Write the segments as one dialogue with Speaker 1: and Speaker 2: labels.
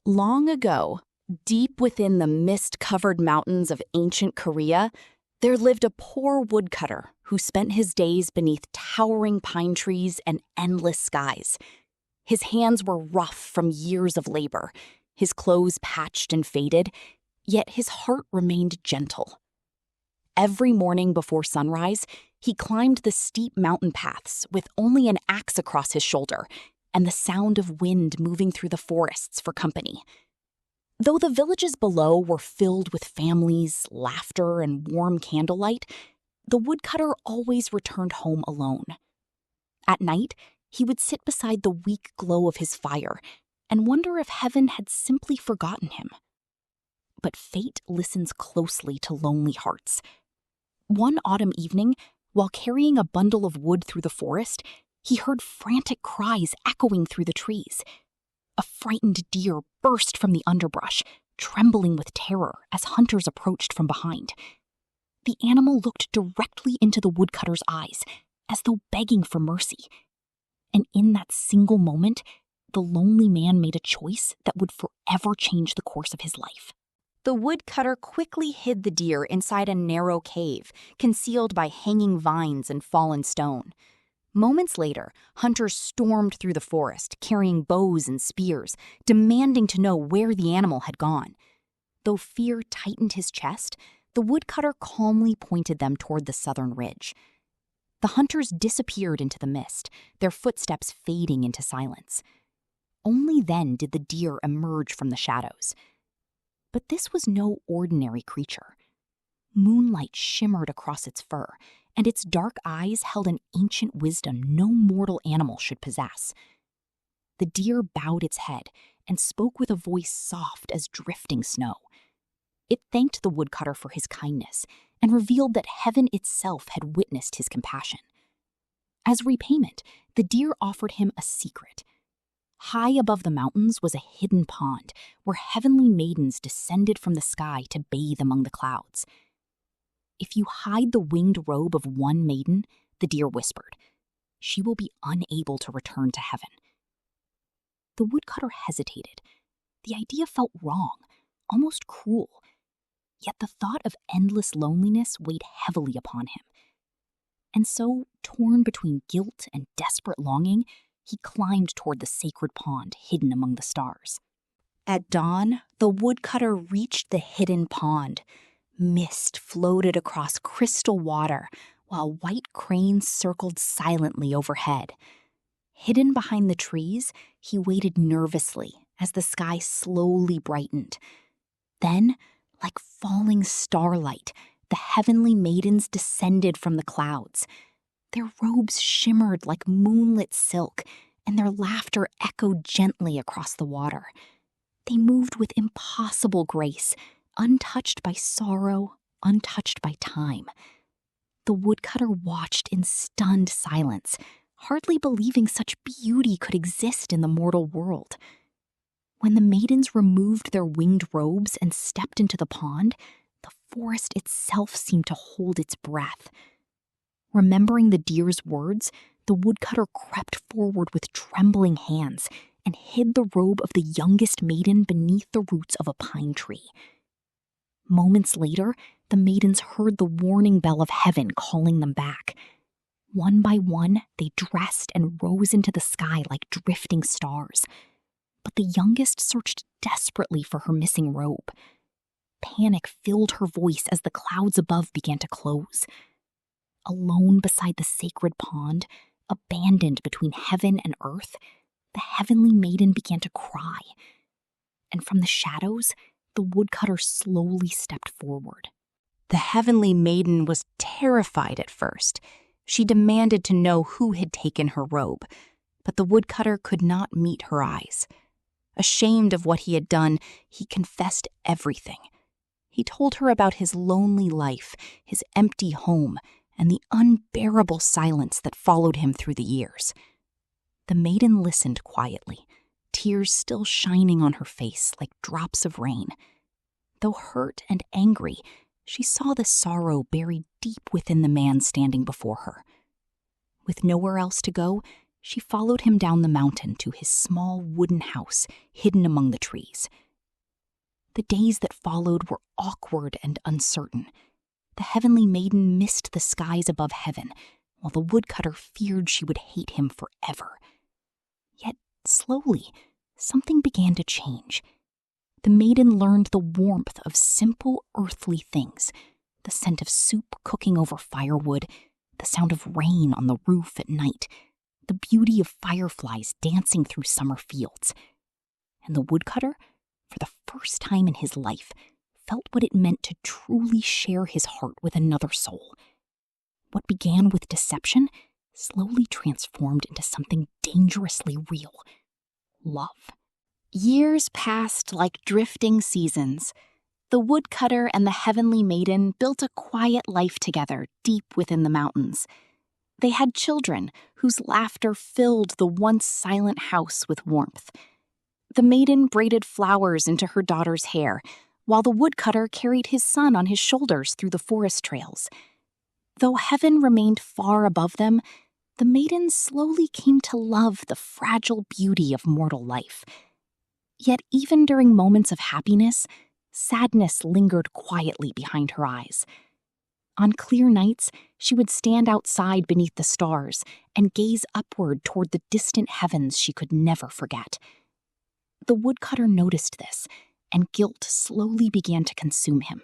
Speaker 1: Long ago, deep within the mist-covered mountains of ancient Korea, there lived a poor woodcutter who spent his days beneath towering pine trees and endless skies. His hands were rough from years of labor, his clothes patched and faded, yet his heart remained gentle. Every morning before sunrise, he climbed the steep mountain paths with only an axe across his shoulder and the sound of wind moving through the forests for company. Though the villages below were filled with families, laughter, and warm candlelight, the woodcutter always returned home alone. At night, he would sit beside the weak glow of his fire and wonder if heaven had simply forgotten him. But fate listens closely to lonely hearts. One autumn evening, while carrying a bundle of wood through the forest, he heard frantic cries echoing through the trees. A frightened deer burst from the underbrush, trembling with terror as hunters approached from behind. The animal looked directly into the woodcutter's eyes, as though begging for mercy. And in that single moment, the lonely man made a choice that would forever change the course of his life. The woodcutter quickly hid the deer inside a narrow cave, concealed by hanging vines and fallen stone. Moments later, hunters stormed through the forest, carrying bows and spears, demanding to know where the animal had gone. Though fear tightened his chest, the woodcutter calmly pointed them toward the southern ridge. The hunters disappeared into the mist, their footsteps fading into silence. Only then did the deer emerge from the shadows. But this was no ordinary creature. Moonlight shimmered across its fur, and its dark eyes held an ancient wisdom no mortal animal should possess. The deer bowed its head and spoke with a voice soft as drifting snow. It thanked the woodcutter for his kindness and revealed that heaven itself had witnessed his compassion. As repayment, the deer offered him a secret. High above the mountains was a hidden pond where heavenly maidens descended from the sky to bathe among the clouds. "If you hide the winged robe of one maiden," the deer whispered, "she will be unable to return to heaven." The woodcutter hesitated. The idea felt wrong, almost cruel. Yet the thought of endless loneliness weighed heavily upon him. And so, torn between guilt and desperate longing, he climbed toward the sacred pond hidden among the stars. At dawn, the woodcutter reached the hidden pond. Mist floated across crystal water, while white cranes circled silently overhead. Hidden behind the trees, he waited nervously as the sky slowly brightened. Then, like falling starlight, the heavenly maidens descended from the clouds. Their robes shimmered like moonlit silk, and their laughter echoed gently across the water. They moved with impossible grace, untouched by sorrow, untouched by time. The woodcutter watched in stunned silence, hardly believing such beauty could exist in the mortal world. When the maidens removed their winged robes and stepped into the pond, the forest itself seemed to hold its breath. Remembering the deer's words, the woodcutter crept forward with trembling hands and hid the robe of the youngest maiden beneath the roots of a pine tree. Moments later, the maidens heard the warning bell of heaven calling them back. One by one, they dressed and rose into the sky like drifting stars. But the youngest searched desperately for her missing robe. Panic filled her voice as the clouds above began to close. Alone beside the sacred pond, abandoned between heaven and earth, the heavenly maiden began to cry. And from the shadows, the woodcutter slowly stepped forward. The heavenly maiden was terrified at first. She demanded to know who had taken her robe, but the woodcutter could not meet her eyes. Ashamed of what he had done, he confessed everything. He told her about his lonely life, his empty home, and the unbearable silence that followed him through the years. The maiden listened quietly, tears still shining on her face like drops of rain. Though hurt and angry, she saw the sorrow buried deep within the man standing before her. With nowhere else to go, She followed him down the mountain to his small wooden house hidden among the trees. The days that followed were awkward and uncertain. The Heavenly Maiden missed the skies above heaven, while the woodcutter feared she would hate him forever. Yet, slowly, something began to change. The maiden learned the warmth of simple earthly things, the scent of soup cooking over firewood, the sound of rain on the roof at night, the beauty of fireflies dancing through summer fields. And the woodcutter, for the first time in his life, felt what it meant to truly share his heart with another soul. What began with deception slowly transformed into something dangerously real: love. Years passed like drifting seasons. The woodcutter and the Heavenly Maiden built a quiet life together deep within the mountains. They had children whose laughter filled the once silent house with warmth. The maiden braided flowers into her daughter's hair, while the woodcutter carried his son on his shoulders through the forest trails. Though heaven remained far above them, the maiden slowly came to love the fragile beauty of mortal life. Yet even during moments of happiness, sadness lingered quietly behind her eyes. On clear nights, she would stand outside beneath the stars and gaze upward toward the distant heavens she could never forget. The woodcutter noticed this, and guilt slowly began to consume him.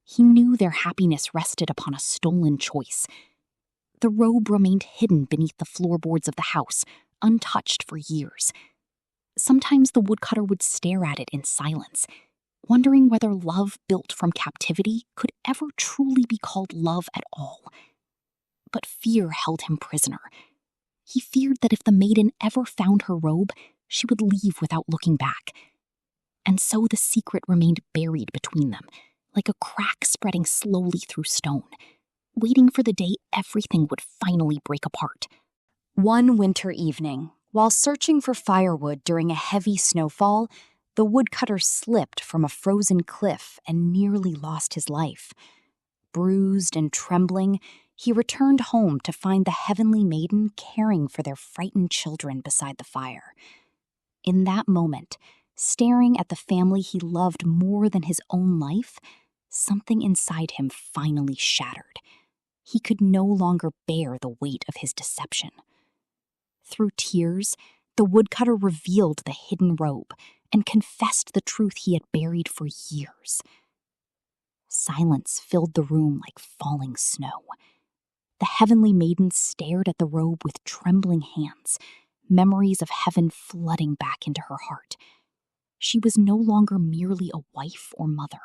Speaker 1: He knew their happiness rested upon a stolen choice. The robe remained hidden beneath the floorboards of the house, untouched for years. Sometimes the woodcutter would stare at it in silence, wondering whether love built from captivity could ever truly be called love at all. But fear held him prisoner. He feared that if the maiden ever found her robe, she would leave without looking back. And so the secret remained buried between them, like a crack spreading slowly through stone, waiting for the day everything would finally break apart. One winter evening, while searching for firewood during a heavy snowfall, the woodcutter slipped from a frozen cliff and nearly lost his life. Bruised and trembling, he returned home to find the Heavenly Maiden caring for their frightened children beside the fire. In that moment, staring at the family he loved more than his own life, something inside him finally shattered. He could no longer bear the weight of his deception. Through tears, the woodcutter revealed the hidden robe and confessed the truth he had buried for years. Silence filled the room like falling snow. The Heavenly Maiden stared at the robe with trembling hands, memories of heaven flooding back into her heart. She was no longer merely a wife or mother.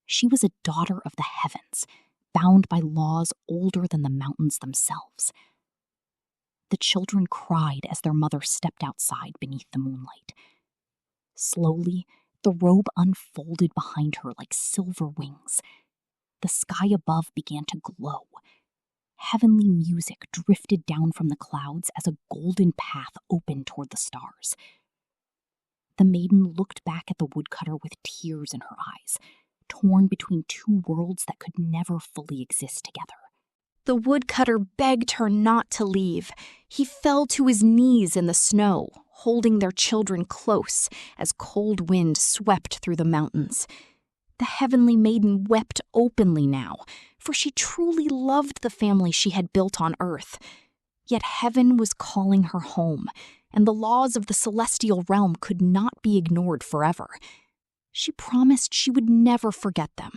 Speaker 1: She was a daughter of the heavens, bound by laws older than the mountains themselves. The children cried as their mother stepped outside beneath the moonlight. Slowly, the robe unfolded behind her like silver wings. The sky above began to glow. Heavenly music drifted down from the clouds as a golden path opened toward the stars. The maiden looked back at the woodcutter with tears in her eyes, torn between two worlds that could never fully exist together. The woodcutter begged her not to leave. He fell to his knees in the snow, holding their children close as cold wind swept through the mountains. The Heavenly Maiden wept openly now, for she truly loved the family she had built on earth. Yet heaven was calling her home, and the laws of the celestial realm could not be ignored forever. She promised she would never forget them,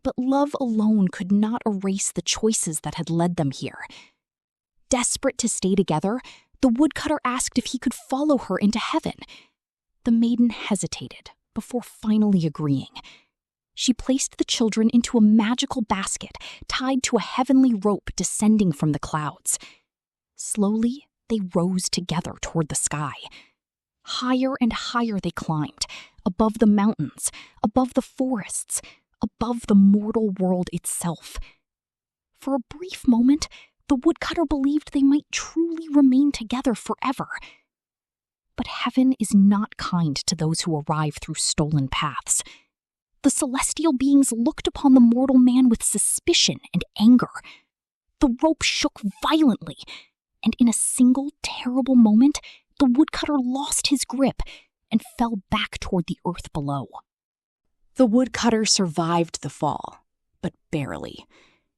Speaker 1: but love alone could not erase the choices that had led them here. Desperate to stay together, the woodcutter asked if he could follow her into heaven. The maiden hesitated before finally agreeing. She placed the children into a magical basket tied to a heavenly rope descending from the clouds. Slowly, they rose together toward the sky. Higher and higher they climbed, above the mountains, above the forests, above the mortal world itself. For a brief moment, the woodcutter believed they might truly remain together forever. But heaven is not kind to those who arrive through stolen paths. The celestial beings looked upon the mortal man with suspicion and anger. The rope shook violently. And in a single terrible moment, the woodcutter lost his grip and fell back toward the earth below. The woodcutter survived the fall, but barely.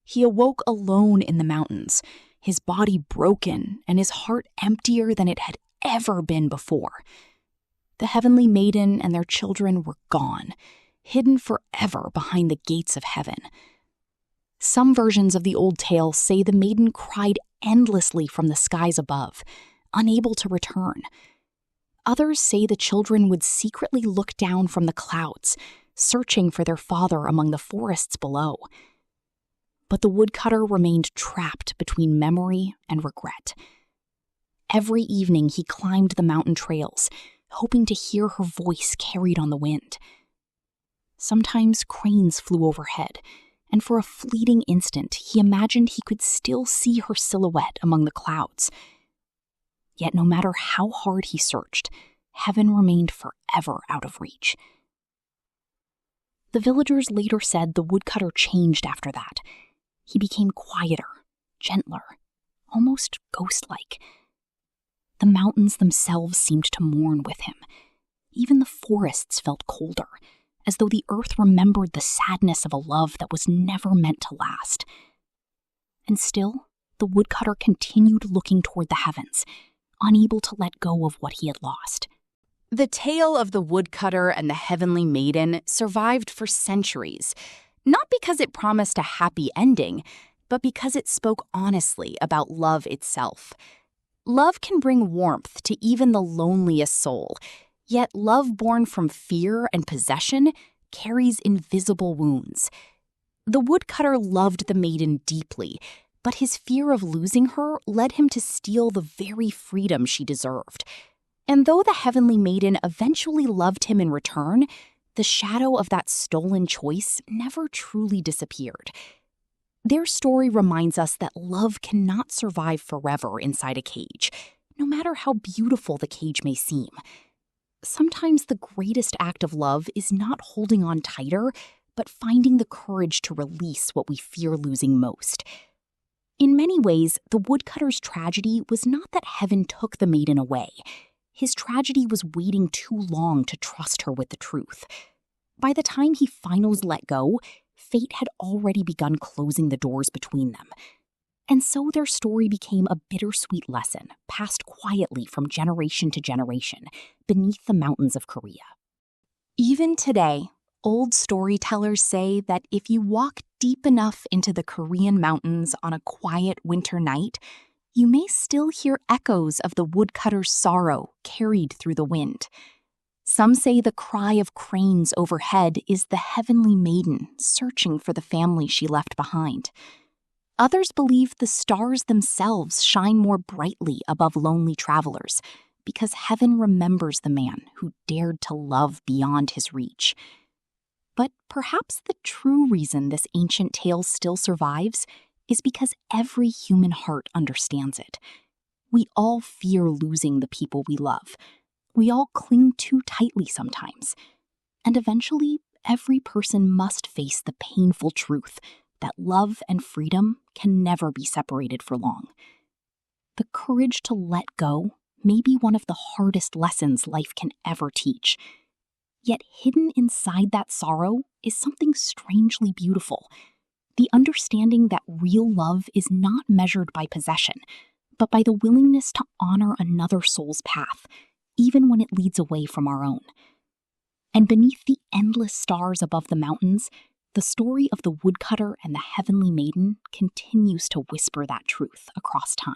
Speaker 1: He awoke alone in the mountains, his body broken and his heart emptier than it had ever been before. The Heavenly Maiden and their children were gone, hidden forever behind the gates of heaven. Some versions of the old tale say the maiden cried endlessly from the skies above, unable to return. Others say the children would secretly look down from the clouds, searching for their father among the forests below. But the woodcutter remained trapped between memory and regret. Every evening he climbed the mountain trails, hoping to hear her voice carried on the wind. Sometimes cranes flew overhead, and for a fleeting instant he imagined he could still see her silhouette among the clouds. Yet no matter how hard he searched, heaven remained forever out of reach. The villagers later said the woodcutter changed after that. He became quieter, gentler, almost ghost-like. The mountains themselves seemed to mourn with him. Even the forests felt colder, as though the earth remembered the sadness of a love that was never meant to last. And still, the woodcutter continued looking toward the heavens, unable to let go of what he had lost. The tale of the woodcutter and the Heavenly Maiden survived for centuries, not because it promised a happy ending, but because it spoke honestly about love itself. Love can bring warmth to even the loneliest soul, yet love born from fear and possession carries invisible wounds. The woodcutter loved the maiden deeply, but his fear of losing her led him to steal the very freedom she deserved. And though the Heavenly Maiden eventually loved him in return, the shadow of that stolen choice never truly disappeared. Their story reminds us that love cannot survive forever inside a cage, no matter how beautiful the cage may seem. Sometimes the greatest act of love is not holding on tighter, but finding the courage to release what we fear losing most. In many ways, the woodcutter's tragedy was not that heaven took the maiden away. His tragedy was waiting too long to trust her with the truth. By the time he finally let go, fate had already begun closing the doors between them. And so their story became a bittersweet lesson, passed quietly from generation to generation, beneath the mountains of Korea. Even today, old storytellers say that if you walk deep enough into the Korean mountains on a quiet winter night, you may still hear echoes of the woodcutter's sorrow carried through the wind. Some say the cry of cranes overhead is the Heavenly Maiden searching for the family she left behind. Others believe the stars themselves shine more brightly above lonely travelers because heaven remembers the man who dared to love beyond his reach. But perhaps the true reason this ancient tale still survives is because every human heart understands it. We all fear losing the people we love. We all cling too tightly sometimes. And eventually, every person must face the painful truth that love and freedom can never be separated for long. The courage to let go may be one of the hardest lessons life can ever teach. Yet hidden inside that sorrow is something strangely beautiful. The understanding that real love is not measured by possession, but by the willingness to honor another soul's path, even when it leads away from our own. And beneath the endless stars above the mountains, the story of the woodcutter and the Heavenly Maiden continues to whisper that truth across time.